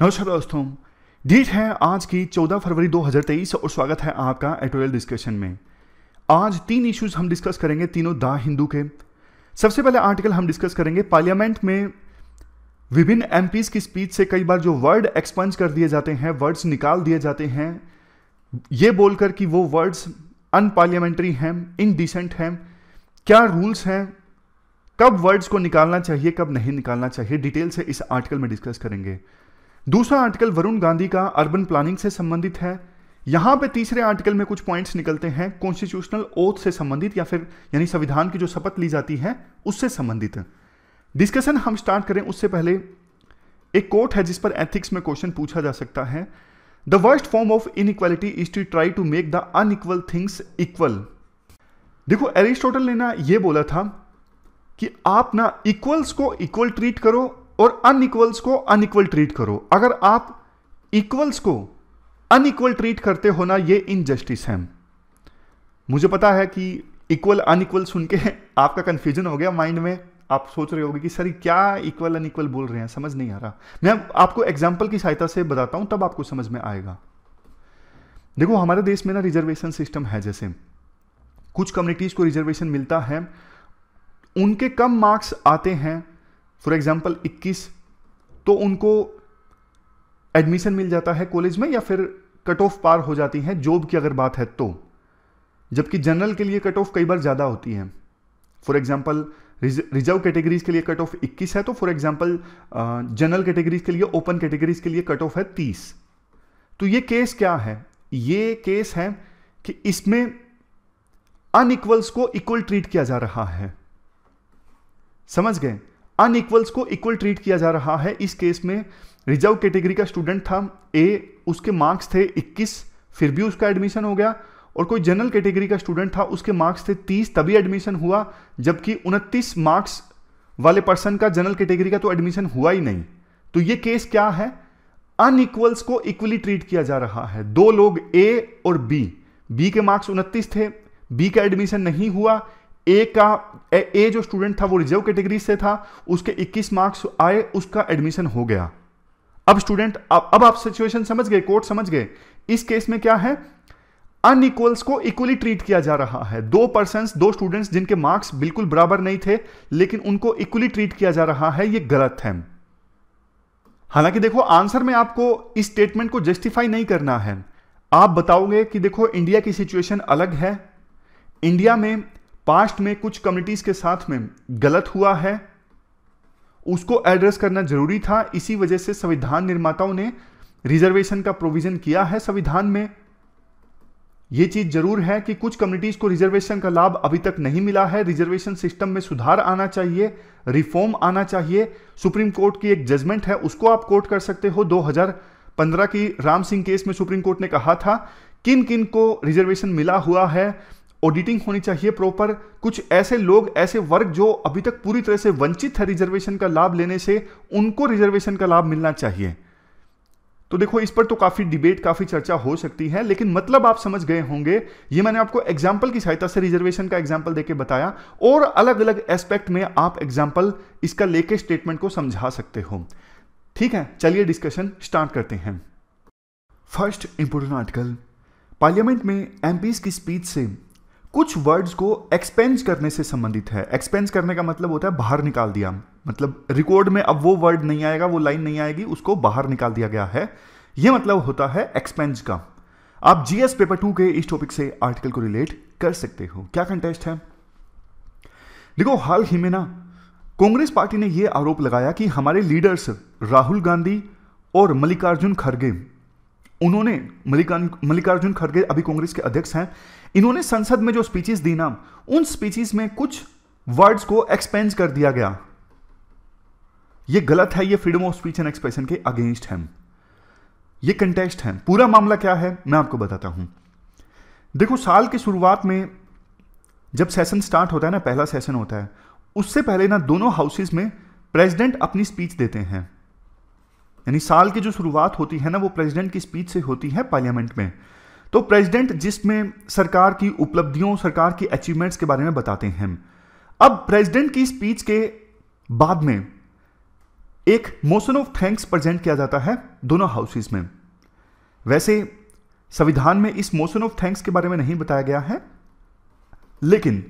नमस्कार दोस्तों, डेट है आज की 14 फरवरी 2023 और स्वागत है आपका एडिटोरियल डिस्कशन में। आज तीन इश्यूज हम डिस्कस करेंगे, तीनों द हिंदू के। सबसे पहले आर्टिकल हम डिस्कस करेंगे, पार्लियामेंट में विभिन्न एमपीज की स्पीच से कई बार जो वर्ड एक्सपंज कर दिए जाते हैं, वर्ड्स निकाल दिए जाते हैं, ये बोलकर कि वो वर्ड्स अनपार्लियामेंट्री हैं, इनडिसेंट हैं। क्या रूल्स हैं, कब वर्ड्स को निकालना चाहिए, कब नहीं निकालना चाहिए, डिटेल से इस आर्टिकल में डिस्कस करेंगे। दूसरा आर्टिकल वरुण गांधी का अर्बन प्लानिंग से संबंधित है। यहां पे तीसरे आर्टिकल में कुछ पॉइंट्स निकलते हैं कॉन्स्टिट्यूशनल ओथ से संबंधित, या फिर यानी संविधान की जो शपथ ली जाती है उससे संबंधित। डिस्कशन हम स्टार्ट करें उससे पहले एक कोट है जिस पर एथिक्स में क्वेश्चन पूछा जा सकता है। The worst form of inequality is to try to make the unequal things equal. देखो, एरिस्टोटल ने ना ये बोला था कि आप ना इक्वल्स को इक्वल ट्रीट करो और अनइक्वल्स को अनइक्वल ट्रीट करो। अगर आप इक्वल्स को अनइक्वल ट्रीट करते हो ना, ये इनजस्टिस है। मुझे पता है कि इक्वल अनइक्वल सुन के आपका कंफ्यूजन हो गया माइंड में। आप सोच रहे होगे कि सर क्या इक्वल अनइक्वल बोल रहे हैं, समझ नहीं आ रहा। मैं आपको एग्जांपल की सहायता से बताता हूं, तब आपको समझ में आएगा। देखो, हमारे देश में ना रिजर्वेशन सिस्टम है। जैसे कुछ कम्युनिटीज को रिजर्वेशन मिलता है, उनके कम मार्क्स आते हैं, फॉर एग्जाम्पल 21, तो उनको एडमिशन मिल जाता है कॉलेज में, या फिर कट ऑफ पार हो जाती है जॉब की अगर बात है तो। जबकि जनरल के लिए कट ऑफ कई बार ज़्यादा होती है। फॉर एग्जाम्पल रिजर्व कैटेगरीज के लिए कट ऑफ 21 है, तो फॉर एग्जाम्पल जनरल कैटेगरीज के लिए, ओपन कैटेगरीज के लिए कट ऑफ है 30। तो ये केस क्या है? ये केस है कि इसमें अनइक्वल्स को इक्वल ट्रीट किया जा रहा है। समझ गए? अनइक्वल्स को इक्वल ट्रीट किया जा रहा है। इस केस में रिजर्व कैटेगरी का स्टूडेंट था ए, उसके मार्क्स थे 21, फिर भी उसका एडमिशन हो गया। और कोई जनरल कैटेगरी का स्टूडेंट था, उसके मार्क्स थे 30, तभी एडमिशन हुआ। जबकि 29 मार्क्स वाले पर्सन का जनरल कैटेगरी का तो एडमिशन हुआ ही नहीं। तो ये केस क्या है? अनइक्वल्स को इक्वली ट्रीट किया जा रहा है। दो लोग ए और बी के मार्क्स 29 थे, बी का एडमिशन नहीं हुआ। ए जो स्टूडेंट था वो रिजर्व कैटेगरी से था, उसके 21 मार्क्स आए, उसका एडमिशन हो गया। अब आप सिचुएशन समझ गए, कोर्ट समझ गए। इस केस में क्या है? अनइक्वल्स को इक्वली ट्रीट किया जा रहा है। दो स्टूडेंट्स जिनके मार्क्स बिल्कुल बराबर नहीं थे, लेकिन उनको इक्वली ट्रीट किया जा रहा है, यह गलत है। हालांकि देखो, आंसर में आपको इस स्टेटमेंट को जस्टिफाई नहीं करना है। आप बताओगे कि देखो, इंडिया की सिचुएशन अलग है, इंडिया में पास्ट में कुछ कम्युनिटीज के साथ में गलत हुआ है, उसको एड्रेस करना जरूरी था। इसी वजह से संविधान निर्माताओं ने रिजर्वेशन का प्रोविजन किया है संविधान में। यह चीज जरूर है कि कुछ कम्युनिटीज को रिजर्वेशन का लाभ अभी तक नहीं मिला है। रिजर्वेशन सिस्टम में सुधार आना चाहिए, रिफॉर्म आना चाहिए। सुप्रीम कोर्ट की एक जजमेंट है, उसको आप कोट कर सकते हो। 2015 की राम सिंह केस में सुप्रीम कोर्ट ने कहा था किन किन को रिजर्वेशन मिला हुआ है, ऑडिटिंग होनी चाहिए प्रॉपर। कुछ ऐसे लोग, ऐसे वर्ग जो अभी तक पूरी तरह से वंचित है रिजर्वेशन का लाभ लेने से, उनको रिजर्वेशन का लाभ मिलना चाहिए। तो देखो, इस पर तो काफी डिबेट, काफी चर्चा हो सकती है, लेकिन मतलब आप समझ गए होंगे। ये मैंने आपको एग्जाम्पल की सहायता से रिजर्वेशन का एग्जाम्पल देके बताया, और अलग अलग एस्पेक्ट में आप एग्जाम्पल इसका लेके स्टेटमेंट को समझा सकते हो। ठीक है, चलिए डिस्कशन स्टार्ट करते हैं। फर्स्ट इंपोर्टेंट आर्टिकल, पार्लियामेंट में एमपीज की स्पीच से कुछ वर्ड्स को एक्सपेंज करने से संबंधित है। एक्सपेंज करने का मतलब होता है बाहर निकाल दिया, मतलब रिकॉर्ड में अब वो वर्ड नहीं आएगा, वो लाइन नहीं आएगी, उसको बाहर निकाल दिया गया है। यह मतलब होता है एक्सपेंज का। आप जीएस पेपर 2 के इस टॉपिक से आर्टिकल को रिलेट कर सकते हो। क्या कंटेस्ट है? देखो, हाल ही में ना कांग्रेस पार्टी ने यह आरोप लगाया कि हमारे लीडर्स राहुल गांधी और मल्लिकार्जुन खड़गे, उन्होंने मल्लिकार्जुन खड़गे अभी कांग्रेस के अध्यक्ष हैं, इन्होंने संसद में जो स्पीचेस दी ना, उन स्पीचेस में कुछ वर्ड्स को एक्सपेंज कर दिया गया। यह गलत है, यह freedom of speech and expression के अगेंस्ट है। यह कंटेस्ट है। पूरा मामला क्या है मैं आपको बताता हूं। देखो, साल की शुरुआत में जब सेशन स्टार्ट होता है ना, पहला सेशन होता है, उससे पहले ना दोनों हाउसेस में प्रेसिडेंट अपनी स्पीच देते हैं। यानी साल की जो शुरुआत होती है ना, वो प्रेसिडेंट की स्पीच से होती है पार्लियामेंट में। तो प्रेसिडेंट जिसमें सरकार की उपलब्धियों, सरकार की अचीवमेंट्स के बारे में बताते हैं। अब प्रेसिडेंट की स्पीच के बाद में एक मोशन ऑफ थैंक्स प्रेजेंट किया जाता है दोनों हाउसेस में। वैसे संविधान में इस मोशन ऑफ थैंक्स के बारे में नहीं बताया गया है, लेकिन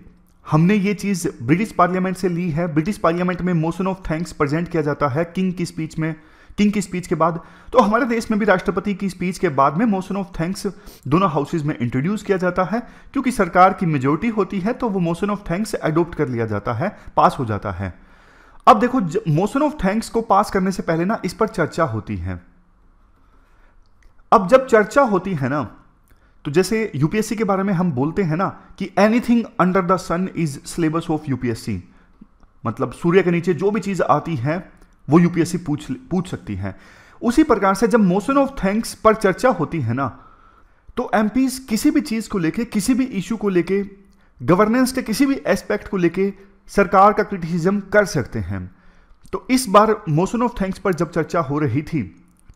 हमने ये चीज ब्रिटिश पार्लियामेंट से ली है। ब्रिटिश पार्लियामेंट में मोशन ऑफ थैंक्स प्रेजेंट किया जाता है किंग की स्पीच में, किंग की स्पीच के बाद। तो हमारे देश में भी राष्ट्रपति की स्पीच के बाद में मोशन ऑफ थैंक्स दोनों हाउसेज में इंट्रोड्यूस किया जाता है, क्योंकि सरकार की मेजोरिटी होती है तो वो मोशन ऑफ थैंक्स अडॉप्ट कर लिया जाता है, पास हो जाता है। अब देखो, मोशन ऑफ थैंक्स को पास करने से पहले ना इस पर चर्चा होती है। अब जब चर्चा होती है ना, तो जैसे यूपीएससी के बारे में हम बोलते हैं ना कि anything under the sun is syllabus of UPSC, मतलब सूर्य के नीचे जो भी चीज आती है वो यूपीएससी पूछ सकती है। उसी प्रकार से जब मोशन ऑफ थैंक्स पर चर्चा होती है ना, तो एमपीज किसी भी चीज को लेके, किसी भी इशू को लेके, गवर्नेंस के किसी भी एस्पेक्ट को लेके सरकार का क्रिटिसिज्म कर सकते हैं। तो इस बार मोशन ऑफ थैंक्स पर जब चर्चा हो रही थी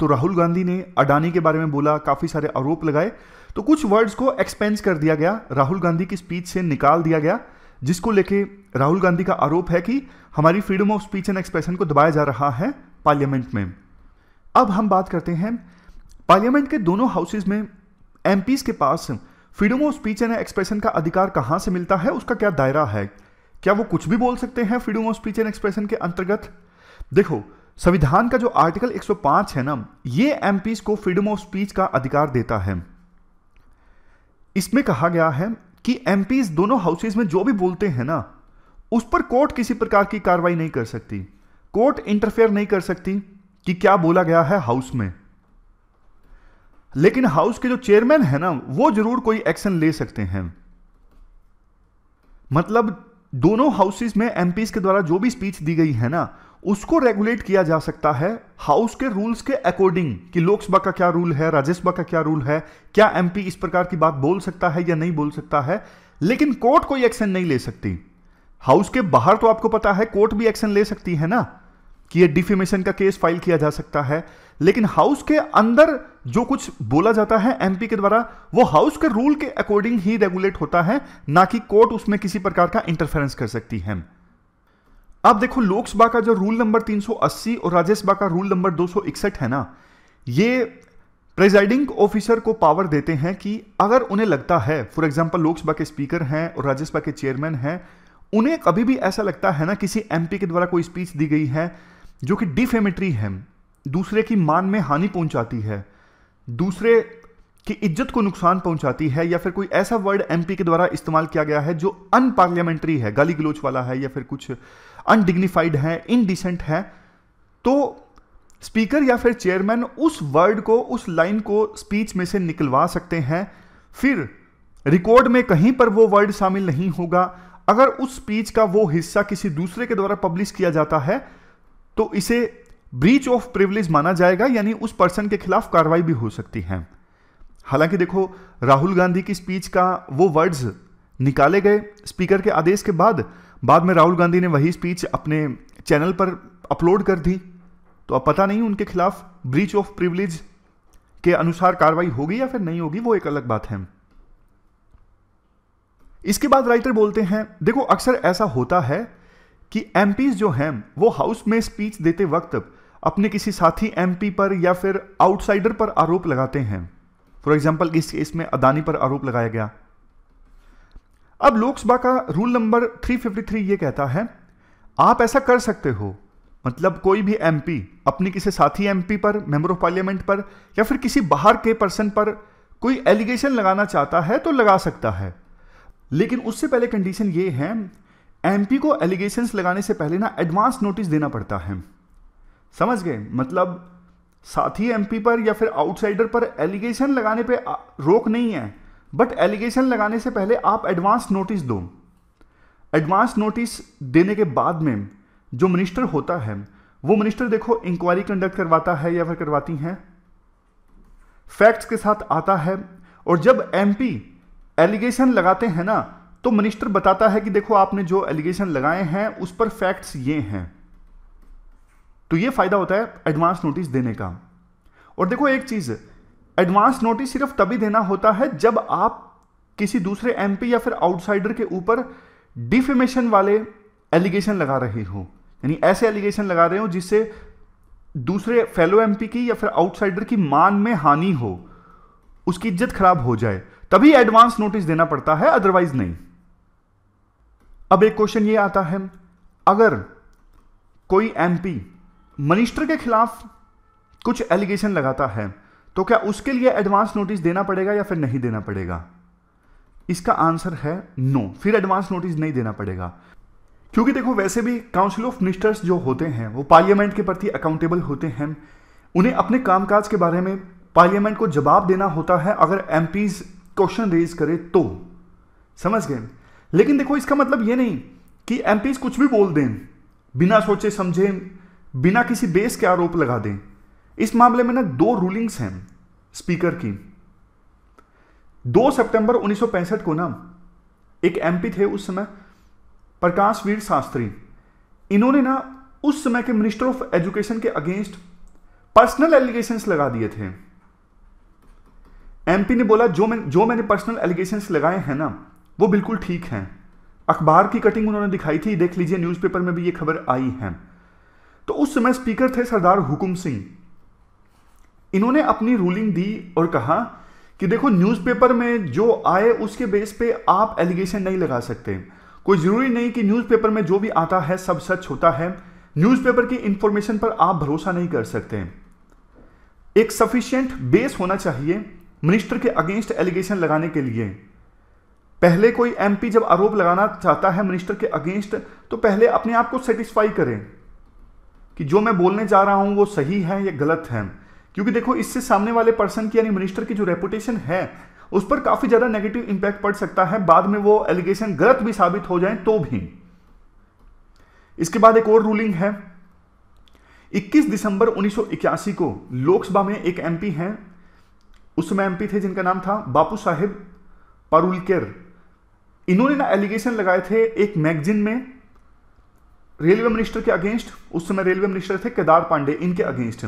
तो राहुल गांधी ने अडानी के बारे में बोला, काफी सारे आरोप लगाए, तो कुछ वर्ड्स को एक्सपेंस कर दिया गया, राहुल गांधी की स्पीच से निकाल दिया गया, जिसको लेके राहुल गांधी का आरोप है कि हमारी freedom of speech and expression को दबाया जा रहा है पार्लियामेंट में। अब हम बात करते हैं पार्लियामेंट के दोनों हाउसेज में एमपीज के पास freedom of speech and expression का अधिकार कहां से मिलता है, उसका क्या दायरा है, क्या वो कुछ भी बोल सकते हैं freedom of speech and expression के अंतर्गत। देखो, संविधान का जो आर्टिकल 105 है ना, ये एमपीज को फ्रीडम ऑफ स्पीच का अधिकार देता है। इसमें कहा गया है कि एमपीज दोनों हाउसेज में जो भी बोलते हैं ना, उस पर कोर्ट किसी प्रकार की कार्रवाई नहीं कर सकती, कोर्ट इंटरफेयर नहीं कर सकती कि क्या बोला गया है हाउस में। लेकिन हाउस के जो चेयरमैन है ना, वो जरूर कोई एक्शन ले सकते हैं। मतलब दोनों हाउसेज में एमपीज के द्वारा जो भी स्पीच दी गई है ना, उसको रेगुलेट किया जा सकता है हाउस के रूल्स के अकॉर्डिंग कि लोकसभा का क्या रूल है, राज्यसभा का क्या रूल है, क्या एमपी इस प्रकार की बात बोल सकता है या नहीं बोल सकता है। लेकिन कोर्ट कोई एक्शन नहीं ले सकती। हाउस के बाहर तो आपको पता है कोर्ट भी एक्शन ले सकती है ना, कि ये डिफेमेशन का केस फाइल किया जा सकता है। लेकिन हाउस के अंदर जो कुछ बोला जाता है एमपी के द्वारा, वो हाउस के रूल के अकॉर्डिंग ही रेगुलेट होता है, ना कि कोर्ट उसमें किसी प्रकार का इंटरफेरेंस कर सकती है। अब देखो, लोकसभा का जो रूल नंबर 380 और राज्यसभा का रूल नंबर 261 है ना, ये प्रेजाइडिंग ऑफिसर को पावर देते हैं कि अगर उन्हें लगता है, फॉर एग्जांपल लोकसभा के स्पीकर हैं और राज्यसभा के चेयरमैन हैं, उन्हें कभी भी ऐसा लगता है ना किसी एमपी के द्वारा कोई स्पीच दी गई है जो कि डिफेमेटरी है, दूसरे की मान में हानि पहुंचाती है, दूसरे की इज्जत को नुकसान पहुंचाती है, या फिर कोई ऐसा वर्ड एमपी के द्वारा इस्तेमाल किया गया है जो अनपार्लियामेंट्री है, गाली गलोच वाला है, या फिर कुछ अनडिग्निफाइड है, इनडिसेंट है, तो स्पीकर या फिर चेयरमैन उस वर्ड को, उस लाइन को स्पीच में से निकलवा सकते हैं। फिर रिकॉर्ड में कहीं पर वो वर्ड शामिल नहीं होगा। अगर उस स्पीच का वो हिस्सा किसी दूसरे के द्वारा पब्लिश किया जाता है तो इसे ब्रीच ऑफ प्रिविलेज माना जाएगा, यानी उस पर्सन के खिलाफ कार्रवाई भी हो सकती है। हालांकि देखो, राहुल गांधी की स्पीच का वो वर्ड्स निकाले गए स्पीकर के आदेश के बाद में राहुल गांधी ने वही स्पीच अपने चैनल पर अपलोड कर दी, तो अब पता नहीं उनके खिलाफ ब्रीच ऑफ प्रिविलेज के अनुसार कार्रवाई होगी या फिर नहीं होगी, वो एक अलग बात है। इसके बाद राइटर बोलते हैं, देखो अक्सर ऐसा होता है कि एमपीज जो हैं वो हाउस में स्पीच देते वक्त अपने किसी साथी एमपी पर या फिर आउटसाइडर पर आरोप लगाते हैं। फॉर एग्जांपल इस केस में अदानी पर आरोप लगाया गया। अब लोकसभा का रूल नंबर 353 ये कहता है आप ऐसा कर सकते हो, मतलब कोई भी एमपी अपनी किसी साथी एमपी पर, मेंबर ऑफ पार्लियामेंट पर, या फिर किसी बाहर के पर्सन पर कोई एलिगेशन लगाना चाहता है तो लगा सकता है। लेकिन उससे पहले कंडीशन ये है, एमपी को एलिगेशंस लगाने से पहले ना एडवांस नोटिस देना पड़ता है। समझ गए? मतलब साथी एमपी पर या फिर आउटसाइडर पर एलिगेशन लगाने पे रोक नहीं है, बट एलिगेशन लगाने से पहले आप एडवांस नोटिस दो। एडवांस नोटिस देने के बाद में जो मिनिस्टर होता है, वो मिनिस्टर देखो इंक्वायरी कंडक्ट करवाता है या फिर करवाती हैं, फैक्ट्स के साथ आता है, और जब एमपी एलिगेशन लगाते हैं ना, तो मिनिस्टर बताता है कि देखो आपने जो एलिगेशन लगाए हैं उस पर फैक्ट्स ये हैं। तो ये फायदा होता है एडवांस नोटिस देने का। और देखो एक चीज, एडवांस नोटिस सिर्फ तभी देना होता है जब आप किसी दूसरे एमपी या फिर आउटसाइडर के ऊपर डिफेमेशन वाले एलिगेशन लगा रहे हो, यानी ऐसे एलिगेशन लगा रहे हो जिससे दूसरे फेलो एमपी की या फिर आउटसाइडर की मान में हानि हो, उसकी इज्जत खराब हो जाए, तभी एडवांस नोटिस देना पड़ता है, अदरवाइज नहीं। अब एक क्वेश्चन ये आता है, अगर कोई एमपी मिनिस्टर के खिलाफ कुछ एलिगेशन लगाता है तो क्या उसके लिए एडवांस नोटिस देना पड़ेगा या फिर नहीं देना पड़ेगा? इसका आंसर है नो, फिर एडवांस नोटिस नहीं देना पड़ेगा। क्योंकि देखो, वैसे भी काउंसिल ऑफ मिनिस्टर्स जो होते हैं वो पार्लियामेंट के प्रति अकाउंटेबल होते हैं, उन्हें अपने कामकाज के बारे में पार्लियामेंट को जवाब देना होता है अगर एमपीज क्वेश्चन रेज करे तो, समझ गए? लेकिन देखो, इसका मतलब ये नहीं कि एमपीज कुछ भी बोल दें, बिना सोचे समझे, बिना किसी बेस के आरोप लगा दें। इस मामले में ना 2 रूलिंग्स हैं स्पीकर की। 2 सितंबर 1965 को ना एक एमपी थे उस समय, प्रकाश वीर शास्त्री। इन्होंने ना उस समय के मिनिस्टर ऑफ एजुकेशन के अगेंस्ट पर्सनल एलिगेशंस लगा दिए थे। एमपी ने बोला जो मैंने पर्सनल एलिगेशंस लगाए हैं ना वो बिल्कुल ठीक हैं। अखबार की कटिंग उन्होंने दिखाई थी, देख लीजिए, न्यूज़पेपर में भी ये खबर आई है। तो उस समय स्पीकर थे सरदार हुकुम सिंह। इन्होंने अपनी रूलिंग दी और कहा कि देखो, न्यूज़पेपर में जो आए उसके बेस पे आप एलिगेशन नहीं लगा सकते। कोई जरूरी नहीं कि न्यूज़पेपर में जो भी आता है सब सच होता है। न्यूज़पेपर की इंफॉर्मेशन पर आप भरोसा नहीं कर सकते। एक सफिशिएंट बेस होना चाहिए मिनिस्टर के अगेंस्ट एलिगेशन लगाने के लिए। पहले कोई एमपी जब आरोप लगाना चाहता है मिनिस्टर के अगेंस्ट, तो पहले अपने आप को सेटिस्फाई करें कि जो मैं बोलने जा रहा हूं वो सही है या गलत है। क्योंकि देखो, इससे सामने वाले पर्सन की यानी मिनिस्टर की जो रेपुटेशन है उस पर काफी ज्यादा नेगेटिव इंपैक्ट पड़ सकता है, बाद में वो एलिगेशन गलत भी साबित हो जाए तो भी। इसके बाद एक और रूलिंग है। 21 दिसंबर 1981 को लोकसभा में एक एमपी हैं, उस समय एमपी थे जिनका नाम था बापू साहेब पारुलकर। इन्होंने ना एलिगेशन लगाए थे एक मैगजीन में रेलवे मिनिस्टर के अगेंस्ट। उस समय रेलवे मिनिस्टर थे केदार पांडे, इनके अगेंस्ट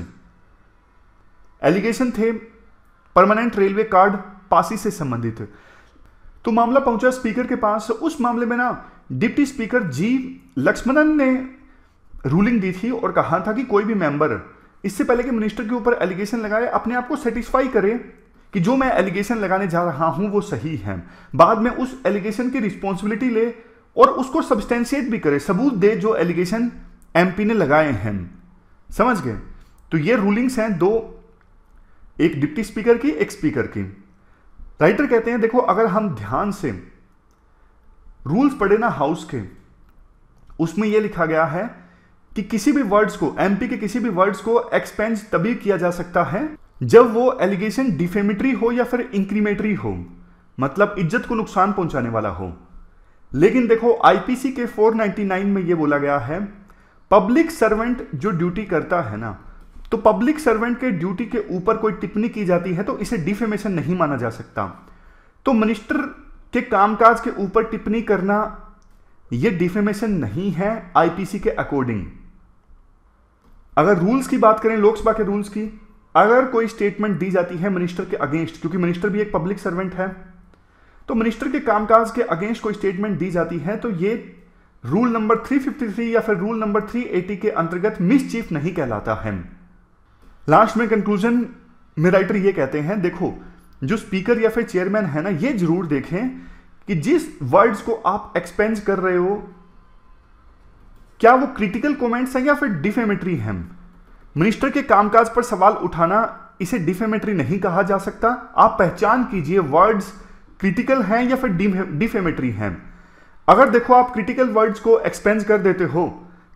एलिगेशन थे परमानेंट रेलवे कार्ड पासी से संबंधित। तो मामला पहुंचा स्पीकर के पास। उस मामले में ना डिप्टी स्पीकर जी लक्ष्मणन ने रूलिंग दी थी और कहा था कि कोई भी मेंबर इससे पहले कि मिनिस्टर के ऊपर एलिगेशन लगाए अपने आप को सेटिस्फाई करे कि जो मैं एलिगेशन लगाने जा रहा हूं वो सही है। बाद में उस एलिगेशन की रिस्पॉन्सिबिलिटी ले और उसको सब्सटेंशिएट भी करे, सबूत दे जो एलिगेशन एमपी ने लगाए हैं। समझ गए? तो ये रूलिंग्स हैं 2, एक डिप्टी स्पीकर की, एक स्पीकर की। राइटर कहते हैं देखो, अगर हम ध्यान से रूल्स पढ़े ना हाउस के, उसमें यह लिखा गया है कि किसी भी वर्ड्स को, एमपी के किसी भी वर्ड्स को एक्सपेंस तभी किया जा सकता है जब वो एलिगेशन डिफेमेटरी हो या फिर इंक्रीमेटरी हो, मतलब इज्जत को नुकसान पहुंचाने वाला हो। लेकिन देखो, आईपीसी के 499 में यह बोला गया है, पब्लिक सर्वेंट जो ड्यूटी करता है ना, तो पब्लिक सर्वेंट के ड्यूटी के ऊपर कोई टिप्पणी की जाती है तो इसे डिफेमेशन नहीं माना जा सकता। तो मिनिस्टर के कामकाज के ऊपर टिप्पणी करना यह डिफेमेशन नहीं है आईपीसी के अकॉर्डिंग। अगर रूल्स की बात करें, लोकसभा के रूल्स की, अगर कोई स्टेटमेंट दी जाती है मिनिस्टर के अगेंस्ट, क्योंकि मिनिस्टर भी एक पब्लिक सर्वेंट है, तो मिनिस्टर के कामकाज के अगेंस्ट कोई स्टेटमेंट दी जाती है तो ये रूल नंबर 353 या फिर रूल नंबर 380 के अंतर्गत मिसचीफ नहीं कहलाता है। लास्ट में कंक्लूजन में राइटर ये कहते हैं, देखो, जो स्पीकर या फिर चेयरमैन है ना, ये जरूर देखें कि जिस वर्ड्स को आप एक्सपेंज कर रहे हो क्या वो क्रिटिकल कमेंट्स हैं या फिर डिफेमेटरी हैं। मिनिस्टर के कामकाज पर सवाल उठाना, इसे डिफेमेटरी नहीं कहा जा सकता। आप पहचान कीजिए वर्ड्स क्रिटिकल हैं या फिर डिफेमेटरी हैं। अगर देखो आप क्रिटिकल वर्ड्स को एक्सपेंज कर देते हो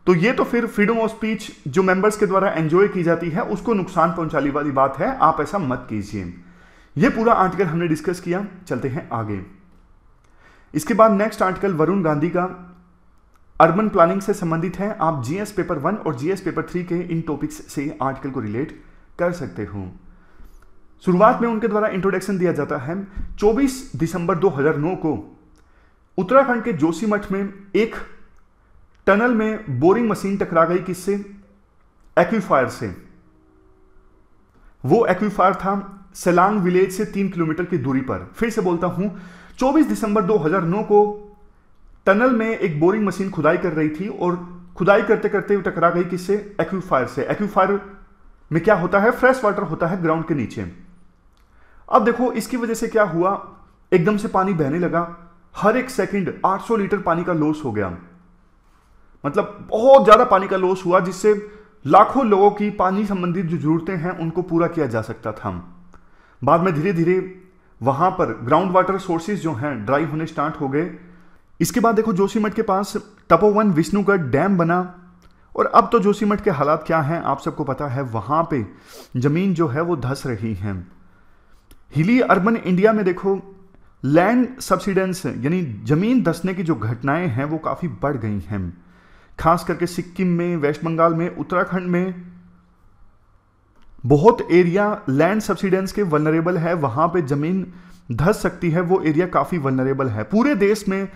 तो ये तो फिर फ्रीडम ऑफ स्पीच जो मेंबर्स के द्वारा एंजॉय की जाती है उसको नुकसान पहुंचाने वाली बात है, आप ऐसा मत कीजिए। ये पूरा आर्टिकल हमने डिस्कस किया, चलते हैं आगे। इसके बाद नेक्स्ट आर्टिकल वरुण गांधी का अर्बन प्लानिंग से संबंधित है। आप जीएस पेपर 1 और जीएस पेपर 3 के इन टॉपिक्स से आर्टिकल को रिलेट कर सकते हो। शुरुआत में उनके द्वारा इंट्रोडक्शन दिया जाता है। 24 दिसंबर 2009 को उत्तराखंड के जोशीमठ में एक टनल में बोरिंग मशीन टकरा गई, किससे? एक्वीफायर से। वो एक्वीफायर था सेलांग विलेज से 3 किलोमीटर की दूरी पर। फिर से बोलता हूं, 24 दिसंबर 2009 को टनल में एक बोरिंग मशीन खुदाई कर रही थी और खुदाई करते करते टकरा गई, किससे? एक्वीफायर से। एक्वीफायर में क्या होता है, फ्रेश वाटर होता है ग्राउंड के नीचे। अब देखो इसकी वजह से क्या हुआ, एकदम से पानी बहने लगा, हर एक सेकंड 800 लीटर पानी का लॉस हो गया। मतलब बहुत ज्यादा पानी का लॉस हुआ, जिससे लाखों लोगों की पानी संबंधित जो जरूरतें हैं उनको पूरा किया जा सकता था। बाद में धीरे धीरे वहां पर ग्राउंड वाटर सोर्सेज जो हैं ड्राई होने स्टार्ट हो गए। इसके बाद देखो जोशीमठ के पास तपोवन विष्णुगढ़ डैम बना, और अब तो जोशीमठ के हालात क्या हैं आप सबको पता है। वहां पे जमीन जो है वो धंस रही है। हिली अर्बन इंडिया में देखो लैंड सब्सिडेंस यानी जमीन धंसने की जो घटनाएं हैं वो काफी बढ़ गई हैं। खास करके सिक्किम में, वेस्ट बंगाल में, उत्तराखंड में बहुत एरिया लैंड सब्सिडेंस के वल्नरेबल है। वहां पे जमीन धंस सकती है, वो एरिया काफी वल्नरेबल है। पूरे देश में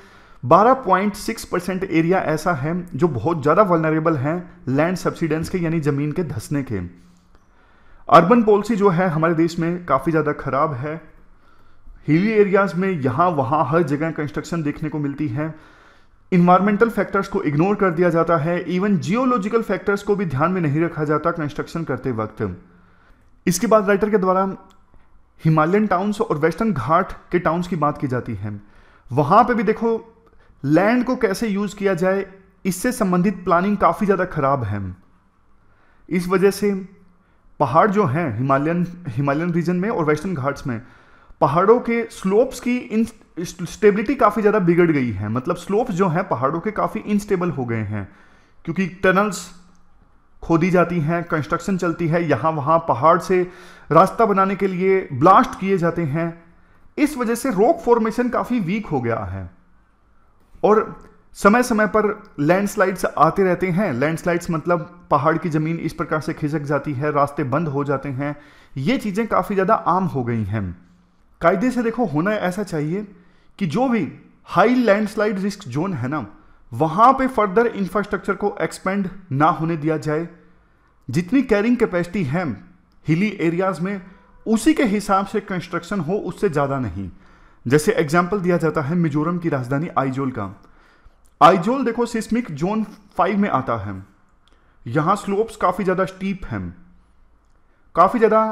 12.6% एरिया ऐसा है जो बहुत ज्यादा वल्नरेबल है लैंड सब्सिडेंस के यानी जमीन के धंसने के। अर्बन पॉलिसी जो है हमारे देश में काफी ज्यादा खराब है। हिली एरियाज में यहां वहां हर जगह कंस्ट्रक्शन देखने को मिलती है। इन्वायरमेंटल फैक्टर्स को इग्नोर कर दिया जाता है। इवन जियोलॉजिकल फैक्टर्स को भी ध्यान में नहीं रखा जाता कंस्ट्रक्शन करते वक्त। इसके बाद राइटर के द्वारा हिमालयन टाउन्स और वेस्टर्न घाट के टाउन्स की बात की जाती है। वहां पे भी देखो लैंड को कैसे यूज किया जाए, इससे संबंधित प्लानिंग काफी ज्यादा खराब है। इस वजह से पहाड़ जो हैं हिमालयन रीजन में और वेस्टर्न घाट्स में पहाड़ों के स्लोप्स की स्टेबिलिटी काफी ज्यादा बिगड़ गई है। मतलब स्लोप्स जो हैं पहाड़ों के काफी इनस्टेबल हो गए हैं, क्योंकि टनल्स खोदी जाती हैं, कंस्ट्रक्शन चलती है, यहां वहां पहाड़ से रास्ता बनाने के लिए ब्लास्ट किए जाते हैं। इस वजह से रॉक फॉर्मेशन काफी वीक हो गया है और समय समय पर लैंडस्लाइड्स आते रहते हैं। लैंडस्लाइड्स मतलब पहाड़ की जमीन इस प्रकार से खिसक जाती है, रास्ते बंद हो जाते हैं। ये चीजें काफी ज्यादा आम हो गई हैं। कायदे से देखो होना ऐसा चाहिए कि जो भी हाई लैंडस्लाइड रिस्क जोन है ना, वहां पे फर्दर इंफ्रास्ट्रक्चर को एक्सपेंड ना होने दिया जाए। जितनी कैरिंग कैपेसिटी है हिली एरियाज में उसी के हिसाब से कंस्ट्रक्शन हो, उससे ज्यादा नहीं। जैसे एग्जांपल दिया जाता है मिजोरम की राजधानी आइजोल का। आइजोल देखो सिस्मिक जोन 5 में आता है। यहां स्लोप्स काफी ज्यादा स्टीप हैं, काफी ज्यादा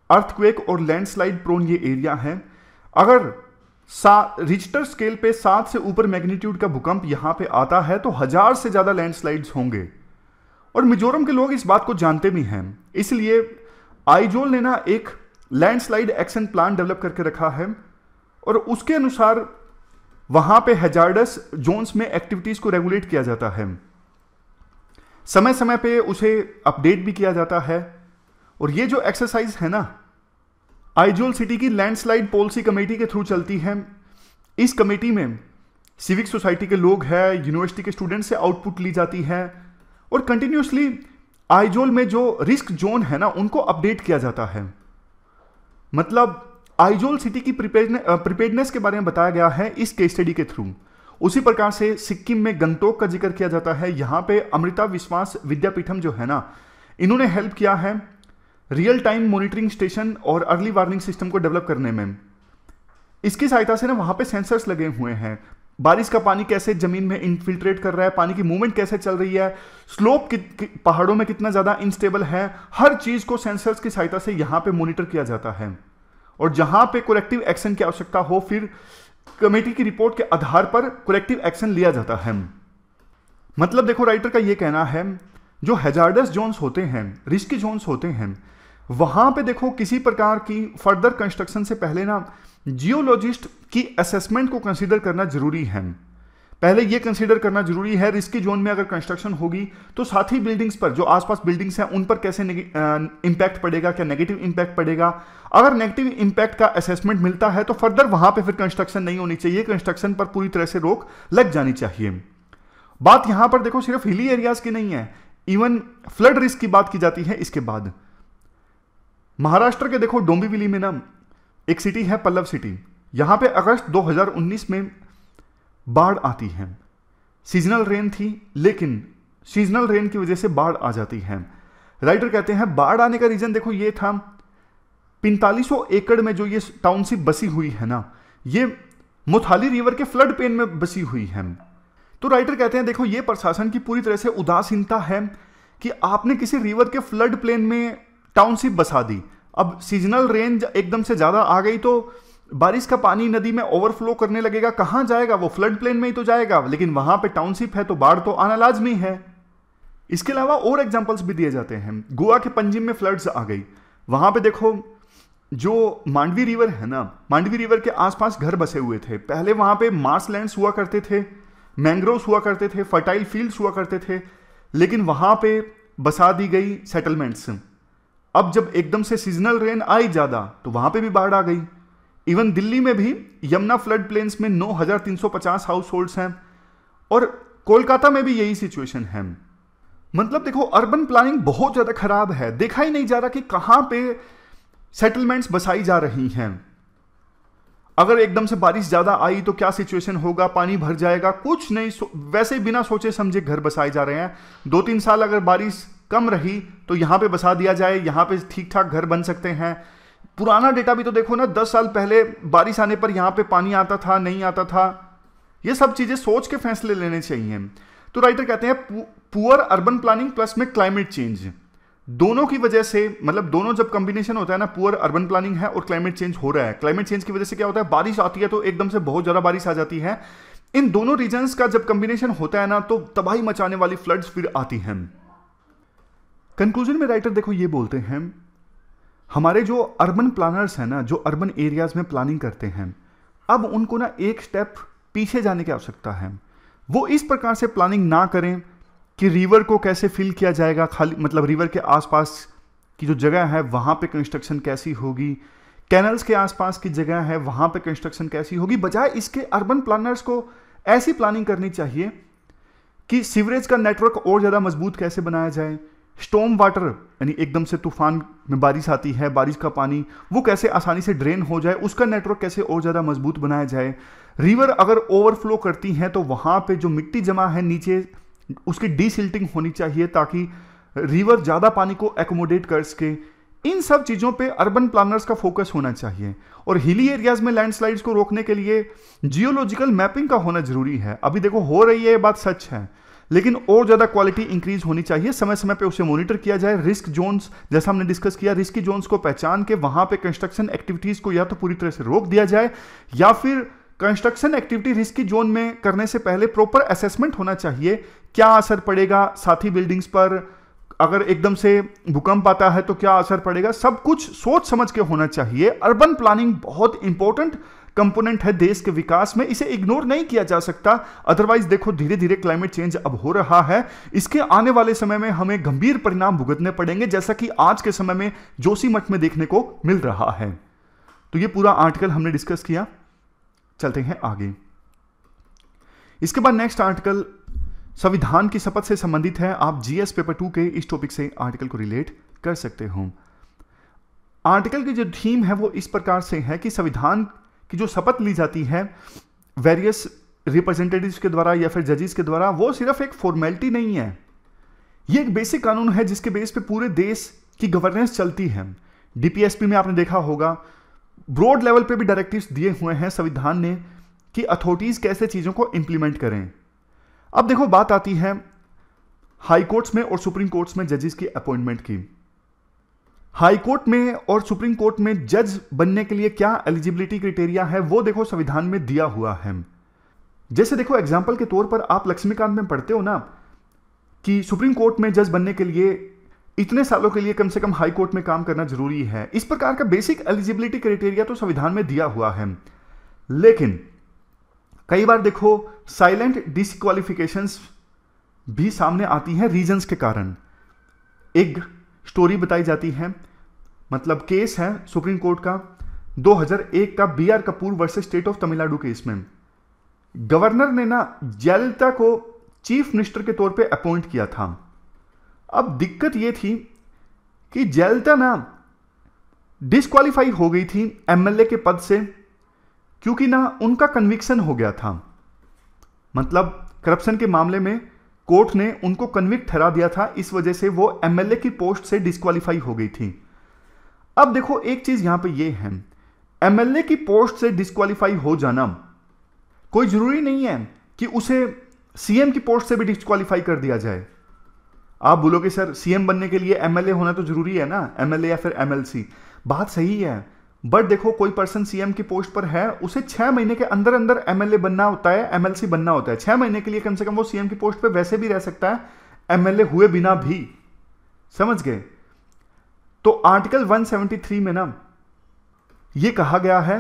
अर्थक्वेक और लैंडस्लाइड प्रोन ये एरिया है। अगर रिक्टर स्केल पे 7 से ऊपर मैग्नीट्यूड का भूकंप यहां पे आता है तो 1000 से ज्यादा लैंडस्लाइड्स होंगे, और मिजोरम के लोग इस बात को जानते भी हैं। इसलिए आइजोल ने ना एक लैंडस्लाइड एक्शन प्लान डेवलप करके रखा है, और उसके अनुसार वहां पे हैजार्डस जोन्स में एक्टिविटीज को रेगुलेट किया जाता है। समय समय पे उसे अपडेट भी किया जाता है। और ये जो एक्सरसाइज है ना, आइजोल सिटी की लैंडस्लाइड पॉलिसी कमेटी के थ्रू चलती है। इस कमेटी में सिविक सोसाइटी के लोग हैं, यूनिवर्सिटी के स्टूडेंट से आउटपुट ली जाती है, और कंटिन्यूसली आइजोल में जो रिस्क जोन है ना उनको अपडेट किया जाता है। मतलब आइजोल सिटी की प्रिपेयर्डनेस के बारे में बताया गया है इस केस स्टडी के थ्रू। उसी प्रकार से सिक्किम में गंगटोक का जिक्र किया जाता है। यहां पे अमृता विश्वास विद्यापीठम जो है ना, इन्होंने हेल्प किया है रियल टाइम मॉनिटरिंग स्टेशन और अर्ली वार्निंग सिस्टम को डेवलप करने में। इसकी सहायता से ना वहां पे सेंसर्स लगे हुए हैं। बारिश का पानी कैसे जमीन में इनफिल्ट्रेट कर रहा है, पानी की मूवमेंट कैसे चल रही है, स्लोप पहाड़ों में कितना ज्यादा इनस्टेबल है, हर चीज को सेंसर्स की सहायता से यहां पे मॉनिटर किया जाता है। और जहां पे करेक्टिव एक्शन की आवश्यकता हो, फिर कमेटी की रिपोर्ट के आधार पर करेक्टिव एक्शन लिया जाता है। मतलब देखो राइटर का यह कहना है, जो हैजार्डस जोन्स होते हैं, रिस्की जोन्स होते हैं, वहां पे देखो किसी प्रकार की फर्दर कंस्ट्रक्शन से पहले ना जियोलॉजिस्ट की असेसमेंट को कंसीडर करना जरूरी है। पहले यह कंसीडर करना जरूरी है रिस्की जोन में अगर कंस्ट्रक्शन होगी तो साथी बिल्डिंग्स पर, जो आसपास बिल्डिंग्स हैं, उन पर कैसे इंपैक्ट पड़ेगा, क्या नेगेटिव इंपैक्ट पड़ेगा। अगर नेगेटिव इंपैक्ट का असेसमेंट मिलता है तो फर्दर वहां पे फिर कंस्ट्रक्शन नहीं होनी चाहिए, कंस्ट्रक्शन पर पूरी तरह से रोक लग जानी चाहिए। बात यहां पर देखो सिर्फ हिली एरियाज की नहीं है, इवन फ्लड रिस्क की बात की जाती है। इसके बाद महाराष्ट्र के देखो डोंबिवली में ना एक सिटी है पल्लव सिटी। यहां पे अगस्त 2019 में बाढ़ आती है। सीजनल रेन थी, लेकिन सीजनल रेन की वजह से बाढ़ आ जाती है। राइटर कहते हैं बाढ़ आने का रीजन देखो ये था, 4500 एकड़ में जो ये टाउनशिप बसी हुई है ना, ये मुथाली रिवर के फ्लड पेन में बसी हुई है। तो राइटर कहते हैं देखो ये प्रशासन की पूरी तरह से उदासीनता है कि आपने किसी रिवर के फ्लड प्लेन में टाउनशिप बसा दी। अब सीजनल रेंज एकदम से ज्यादा आ गई तो बारिश का पानी नदी में ओवरफ्लो करने लगेगा, कहां जाएगा? वो फ्लड प्लेन में ही तो जाएगा, लेकिन वहां पे टाउनशिप है तो बाढ़ तो आना लाजमी है। इसके अलावा और एग्जांपल्स भी दिए जाते हैं। गोवा के पंजिम में फ्लड्स आ गई, वहां पे देखो जो मांडवी रिवर है ना, मांडवी रिवर के आसपास घर बसे हुए थे। पहले वहां पे मार्शलैंड्स हुआ करते थे, मैंग्रोव्स हुआ करते थे, फर्टाइल फील्ड्स हुआ करते थे, लेकिन वहां पे बसा दी गई सेटलमेंट्स। अब जब एकदम से सीजनल रेन आई ज्यादा तो वहां पे भी बाढ़ आ गई। इवन दिल्ली में भी यमुना फ्लड प्लेन्स में 9,350 हाउस होल्ड्स हैं, और कोलकाता में भी यही सिचुएशन है। मतलब देखो, अर्बन प्लानिंग बहुत ज्यादा खराब है। देखा ही नहीं जा रहा कि कहां पे सेटलमेंट्स बसाई जा रही हैं। अगर एकदम से बारिश ज्यादा आई तो क्या सिचुएशन होगा? पानी भर जाएगा? कुछ नहीं, वैसे बिना सोचे समझे घर बसाए जा रहे हैं। 2-3 साल अगर बारिश कम रही तो यहां पे बसा दिया जाए, यहां पे ठीक ठाक घर बन सकते हैं। पुराना डेटा भी तो देखो ना, 10 साल पहले बारिश आने पर यहां पे पानी आता था, नहीं आता था। ये सब चीजें सोच के फैसले लेने चाहिए। तो राइटर कहते हैं पुअर अर्बन प्लानिंग प्लस में क्लाइमेट चेंज, दोनों की वजह से, मतलब दोनों जब कॉम्बिनेशन होता है ना, पुअर अर्बन प्लानिंग है और क्लाइमेट चेंज हो रहा है। क्लाइमेट चेंज की वजह से क्या होता है? बारिश आती है तो एकदम से बहुत ज्यादा बारिश आ जाती है। इन दोनों रीजन्स का जब कॉम्बिनेशन होता है ना, तो तबाही मचाने वाली फ्लड्स फिर आती हैं। कंक्लूजन में राइटर देखो ये बोलते हैं, हमारे जो अर्बन प्लानर्स हैं ना, जो अर्बन एरियाज में प्लानिंग करते हैं, अब उनको ना एक स्टेप पीछे जाने की आवश्यकता है। वो इस प्रकार से प्लानिंग ना करें कि रिवर को कैसे फिल किया जाएगा, खाली मतलब रिवर के आसपास की जो जगह है वहां पे कंस्ट्रक्शन कैसी होगी, कैनल्स के आसपास की जगह है वहां पे कंस्ट्रक्शन कैसी होगी। बजाय इसके अर्बन प्लानर्स को ऐसी प्लानिंग करनी चाहिए कि सीवरेज का नेटवर्क और ज्यादा मजबूत कैसे बनाया जाए, स्टॉर्म वाटर यानी एकदम से तूफान में बारिश आती है, बारिश का पानी वो कैसे आसानी से ड्रेन हो जाए, उसका नेटवर्क कैसे और ज्यादा मजबूत बनाया जाए। रिवर अगर ओवरफ्लो करती है तो वहां पे जो मिट्टी जमा है नीचे, उसकी डीसिल्टिंग होनी चाहिए ताकि रिवर ज्यादा पानी को एकोमोडेट कर सके। इन सब चीजों पे अर्बन प्लानर्स का फोकस होना चाहिए। और हिली एरियाज में लैंडस्लाइड्स को रोकने के लिए जियोलॉजिकल मैपिंग का होना जरूरी है। अभी देखो हो रही है, ये बात सच है, लेकिन और ज्यादा क्वालिटी इंक्रीज होनी चाहिए। समय समय पे उसे मॉनिटर किया जाए। रिस्क जोन्स, जैसा हमने डिस्कस किया, रिस्की जोन्स को पहचान के वहां पे कंस्ट्रक्शन एक्टिविटीज को या तो पूरी तरह से रोक दिया जाए, या फिर कंस्ट्रक्शन एक्टिविटी रिस्की जोन में करने से पहले प्रॉपर असेसमेंट होना चाहिए। क्या असर पड़ेगा साथी बिल्डिंग्स पर, अगर एकदम से भूकंप आता है तो क्या असर पड़ेगा, सब कुछ सोच समझ के होना चाहिए। अर्बन प्लानिंग बहुत इंपॉर्टेंट कंपोनेंट है देश के विकास में, इसे इग्नोर नहीं किया जा सकता। अदरवाइज देखो धीरे धीरे क्लाइमेट चेंज अब हो रहा है, इसके आने वाले समय में हमें गंभीर परिणाम भुगतने पड़ेंगे, जैसा कि आज के समय में जोशीमठ में देखने को मिल रहा है। तो ये पूरा आर्टिकल हमने डिस्कस किया। चलते हैं आगे। इसके बाद नेक्स्ट आर्टिकल संविधान की शपथ से संबंधित है। आप जीएस पेपर 2 के इस टॉपिक से आर्टिकल को रिलेट कर सकते हो। आर्टिकल की जो थीम है वो इस प्रकार से है कि संविधान की जो शपथ ली जाती है वेरियस रिप्रेजेंटेटिव्स के द्वारा या फिर जजेस के द्वारा, वो सिर्फ एक फॉर्मेलिटी नहीं है, ये एक बेसिक कानून है जिसके बेस पे पूरे देश की गवर्नेंस चलती है। डीपीएसपी में आपने देखा होगा, ब्रॉड लेवल पे भी डायरेक्टिव्स दिए हुए हैं संविधान ने कि अथॉरिटीज कैसे चीजों को इंप्लीमेंट करें। अब देखो बात आती है हाई कोर्ट्स में और सुप्रीम कोर्ट्स में जजेस की अपॉइंटमेंट की। हाई कोर्ट में और सुप्रीम कोर्ट में जज बनने के लिए क्या एलिजिबिलिटी क्राइटेरिया है वो देखो संविधान में दिया हुआ है। जैसे देखो एग्जांपल के तौर पर आप लक्ष्मीकांत में पढ़ते हो ना कि सुप्रीम कोर्ट में जज बनने के लिए इतने सालों के लिए कम से कम हाई कोर्ट में काम करना जरूरी है। इस प्रकार का बेसिक एलिजिबिलिटी क्राइटेरिया तो संविधान में दिया हुआ है, लेकिन कई बार देखो साइलेंट डिस्क्वालिफिकेशंस भी सामने आती हैं रीजंस के कारण। एक स्टोरी बताई जाती है, मतलब केस है सुप्रीम कोर्ट का 2001 का BR Kapur versus state of Tamil Nadu case में। गवर्नर ने ना जयललिता को चीफ मिनिस्टर के तौर पे अपॉइंट किया था। अब दिक्कत यह थी कि जयललिता ना डिस्क्वालीफाई हो गई थी एमएलए के पद से, क्योंकि ना उनका कन्विक्शन हो गया था, मतलब करप्शन के मामले में कोर्ट ने उनको कन्विक्ट ठहरा दिया था, इस वजह से वो एमएलए की पोस्ट से डिस्क्वालीफाई हो गई थी। अब देखो एक चीज यहां पे ये है, एमएलए की पोस्ट से डिस्क्वालीफाई हो जाना कोई जरूरी नहीं है कि उसे सीएम की पोस्ट से भी डिस्क्वालीफाई कर दिया जाए। आप बोलोगे सर सीएम बनने के लिए एमएलए होना तो जरूरी है ना, एमएलए या फिर एमएलसी, बात सही है। बट देखो कोई पर्सन सीएम की पोस्ट पर है, उसे 6 महीने के अंदर अंदर एमएलए बनना होता है, एमएलसी बनना होता है। 6 महीने के लिए कम से कम वो सीएम की पोस्ट पर वैसे भी रह सकता है, एमएलए हुए बिना भी, समझ गए। तो आर्टिकल 173 में ना ये कहा गया है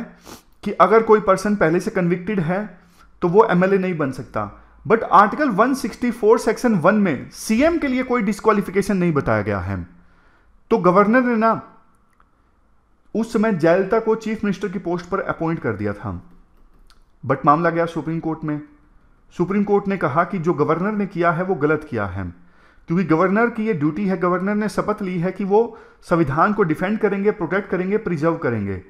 कि अगर कोई पर्सन पहले से कन्विक्टेड है तो वो एमएलए नहीं बन सकता। बट आर्टिकल 164 सेक्शन 1 में सीएम के लिए कोई डिस्क्वालिफिकेशन नहीं बताया गया है। तो गवर्नर ने ना उस समय जयललिता को चीफ मिनिस्टर की पोस्ट पर अपॉइंट कर दिया था, बट मामला गया सुप्रीम कोर्ट में। सुप्रीम कोर्ट ने कहा कि जो गवर्नर ने किया है वो गलत किया है, क्योंकि गवर्नर की ये ड्यूटी है, गवर्नर ने शपथ ली है कि वो संविधान को डिफेंड करेंगे, प्रोटेक्ट करेंगे, प्रिजर्व करेंगे।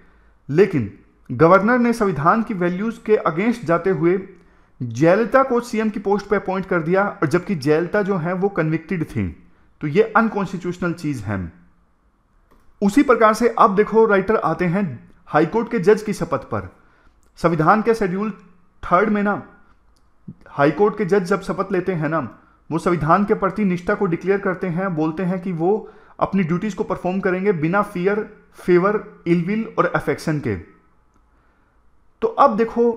लेकिन गवर्नर ने संविधान की वैल्यूज के अगेंस्ट जाते हुए जयललिता को सीएम की पोस्ट पर अपॉइंट कर दिया, और जबकि जयललिता जो है वो कन्विक्टेड थी। तो ये अनकॉन्स्टिट्यूशनल चीज है। उसी प्रकार से अब देखो राइटर आते हैं हाईकोर्ट के जज की शपथ पर। संविधान के शेड्यूल 3 में ना हाईकोर्ट के जज जब शपथ लेते हैं ना, वो संविधान के प्रति निष्ठा को डिक्लेयर करते हैं, बोलते हैं कि वो अपनी ड्यूटीज को परफॉर्म करेंगे बिना फियर, फेवर, इलविल और अफेक्शन के। तो अब देखो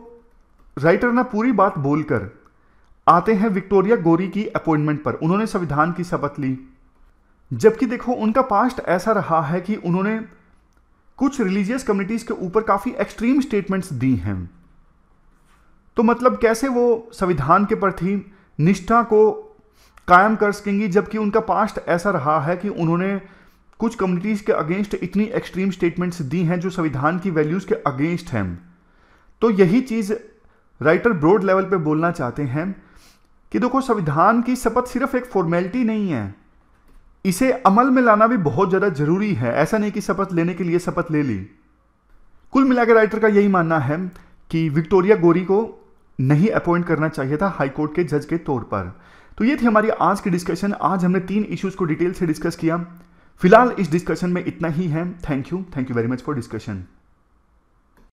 राइटर ना पूरी बात बोलकर आते हैं विक्टोरिया गौरी की अपॉइंटमेंट पर। उन्होंने संविधान की शपथ ली, जबकि देखो उनका पास्ट ऐसा रहा है कि उन्होंने कुछ रिलीजियस कम्युनिटीज के ऊपर काफी एक्सट्रीम स्टेटमेंट्स दी हैं। तो मतलब कैसे वो संविधान के प्रति निष्ठा को कायम कर सकेंगी, जबकि उनका पास्ट ऐसा रहा है कि उन्होंने कुछ कम्युनिटीज के अगेंस्ट इतनी एक्सट्रीम स्टेटमेंट्स दी हैं जो संविधान की वैल्यूज के अगेंस्ट हैं। तो यही चीज राइटर ब्रॉड लेवल पे बोलना चाहते हैं कि देखो संविधान की शपथ सिर्फ एक फॉर्मेलिटी नहीं है, इसे अमल में लाना भी बहुत ज्यादा जरूरी है। ऐसा नहीं कि शपथ लेने के लिए शपथ ले ली। कुल मिलाकर राइटर का यही मानना है कि विक्टोरिया गौरी को नहीं अपॉइंट करना चाहिए था हाईकोर्ट के जज के तौर पर। तो ये थी हमारी आज की डिस्कशन। आज हमने 3 इश्यूज को डिटेल से डिस्कस किया। फिलहाल इस डिस्कशन में इतना ही है। Thank you very much for discussion.